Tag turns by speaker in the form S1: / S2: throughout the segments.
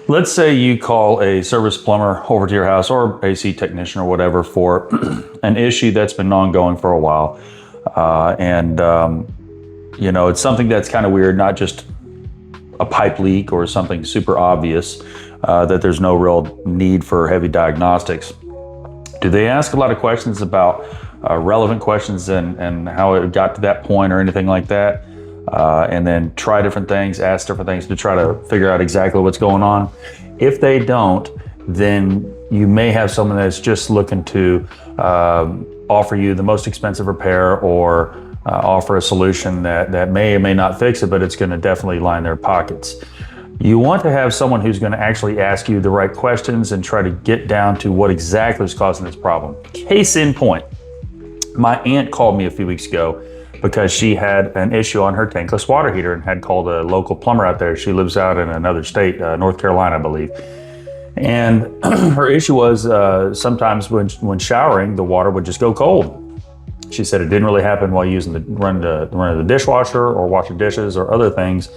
S1: Let's say you call a service plumber over to your house or AC technician or whatever for an issue that's been ongoing for a while. It's something that's kind of weird, not just a pipe leak or something super obvious that there's no real need for heavy diagnostics. Do they ask a lot of questions about relevant questions and how it got to that point or anything like that? And then try different things, ask different things to try to figure out exactly what's going on. If they don't, then you may have someone that's just looking to offer you the most expensive repair or offer a solution that may or may not fix it, but it's going to definitely line their pockets. You want to have someone who's going to actually ask you the right questions and try to get down to what exactly is causing this problem. Case in point, my aunt called me a few weeks ago because she had an issue on her tankless water heater and had called a local plumber out there. She lives out in another state, North Carolina, I believe. And her issue was sometimes when showering, the water would just go cold. She said it didn't really happen while using running the dishwasher or washing dishes or other things,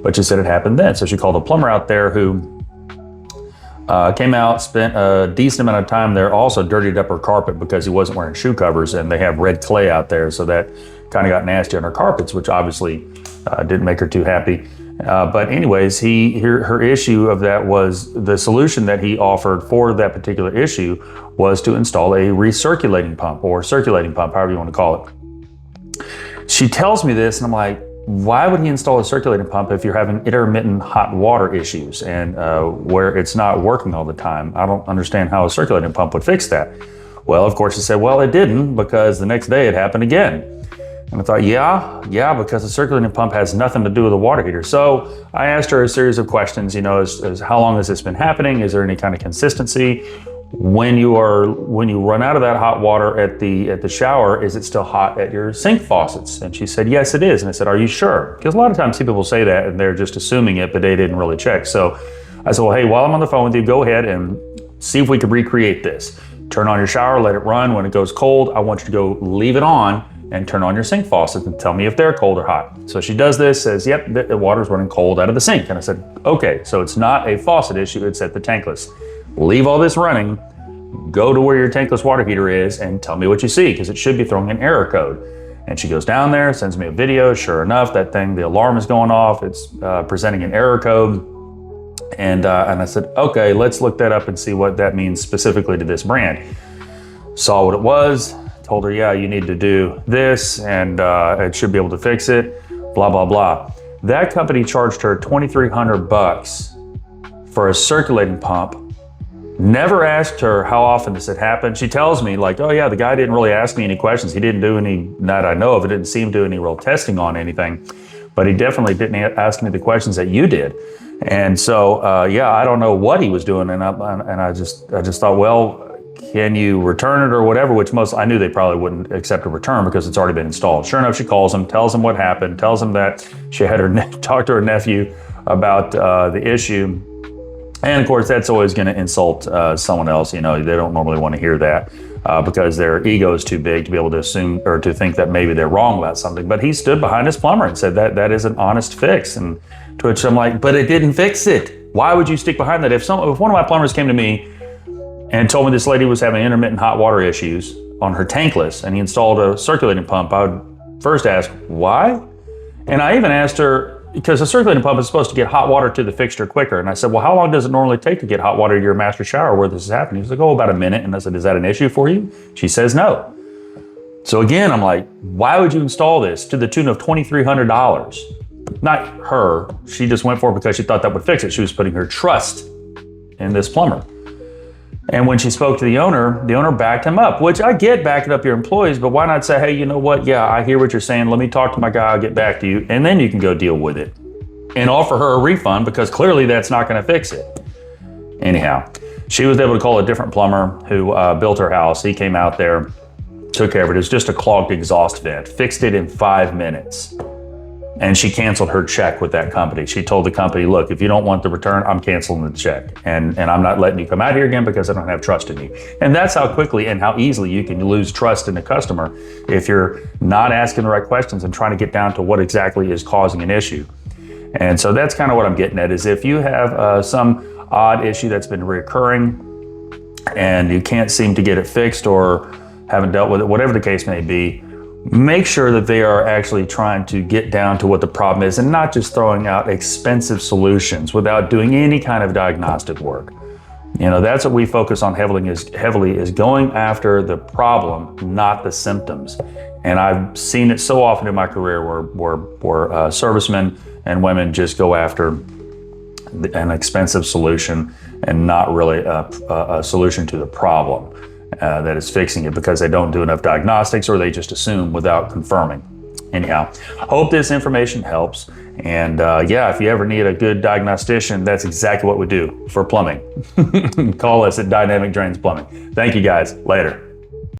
S1: but she said it happened then. So she called a plumber out there who came out, spent a decent amount of time there, also dirtied up her carpet because he wasn't wearing shoe covers, and they have red clay out there, so that kind of got nasty on her carpets, which obviously didn't make her too happy. But anyways, her issue of that was the solution that he offered for that particular issue was to install a recirculating pump or circulating pump, however you want to call it. She tells me this and I'm like, why would he install a circulating pump if you're having intermittent hot water issues and where it's not working all the time? I don't understand how a circulating pump would fix that. Well, of course, she said, well, it didn't because the next day it happened again. And I thought, yeah, because the circulating pump has nothing to do with the water heater. So I asked her a series of questions, as how long has this been happening? Is there any kind of consistency? When you run out of that hot water at the shower, is it still hot at your sink faucets? And she said, yes, it is. And I said, are you sure? Because a lot of times people will say that and they're just assuming it, but they didn't really check. So I said, well, hey, while I'm on the phone with you, go ahead and see if we can recreate this. Turn on your shower, let it run. When it goes cold, I want you to go leave it on and turn on your sink faucet and tell me if they're cold or hot. So she does this, says, yep, the water's running cold out of the sink. And I said, okay, so it's not a faucet issue, it's at the tankless. Leave all this running, go to where your tankless water heater is and tell me what you see, because it should be throwing an error code. And she goes down there, sends me a video. Sure enough, that thing, the alarm is going off. It's presenting an error code. And I said, okay, let's look that up and see what that means specifically to this brand. Saw what it was, told her, yeah, you need to do this and it should be able to fix it, blah, blah, blah. That company charged her $2,300 for a circulating pump. Never asked her how often this had happened. She tells me like, oh yeah, the guy didn't really ask me any questions. He didn't do any, that I know of, it didn't seem to do any real testing on anything, but he definitely didn't ask me the questions that you did. And so, yeah, I don't know what he was doing. And I just thought, well, can you return it or whatever, which I knew they probably wouldn't accept a return because it's already been installed. Sure enough, she calls him, tells him what happened, tells him that she had talked to her nephew about the issue. And of course, that's always going to insult someone else. They don't normally want to hear that because their ego is too big to be able to assume or to think that maybe they're wrong about something. But he stood behind his plumber and said that is an honest fix. And to which I'm like, but it didn't fix it. Why would you stick behind that? If one of my plumbers came to me and told me this lady was having intermittent hot water issues on her tankless and he installed a circulating pump, I would first ask, why? And I even asked her, because a circulating pump is supposed to get hot water to the fixture quicker. And I said, well, how long does it normally take to get hot water to your master shower where this is happening? He's like, oh, about a minute. And I said, is that an issue for you? She says no. So again, I'm like, why would you install this to the tune of $2,300? Not her. She just went for it because she thought that would fix it. She was putting her trust in this plumber. And when she spoke to the owner backed him up, which I get backing up your employees, but why not say, hey, you know what? Yeah, I hear what you're saying. Let me talk to my guy. I'll get back to you. And then you can go deal with it and offer her a refund because clearly that's not going to fix it. Anyhow, she was able to call a different plumber who built her house. He came out there, took care of it. It was just a clogged exhaust vent, fixed it in 5 minutes. And she canceled her check with that company. She told the company, look, if you don't want the return, I'm canceling the check. And I'm not letting you come out here again because I don't have trust in you. And that's how quickly and how easily you can lose trust in the customer if you're not asking the right questions and trying to get down to what exactly is causing an issue. And so that's kind of what I'm getting at, is if you have some odd issue that's been recurring and you can't seem to get it fixed or haven't dealt with it, whatever the case may be, make sure that they are actually trying to get down to what the problem is and not just throwing out expensive solutions without doing any kind of diagnostic work. You know, that's what we focus on heavily is going after the problem, not the symptoms. And I've seen it so often in my career where servicemen and women just go after an expensive solution and not really a solution to the problem that is fixing it, because they don't do enough diagnostics or they just assume without confirming. Anyhow, hope this information helps. And yeah, if you ever need a good diagnostician, that's exactly what we do for plumbing. Call us at Dynamic Drains Plumbing. Thank you guys. Later.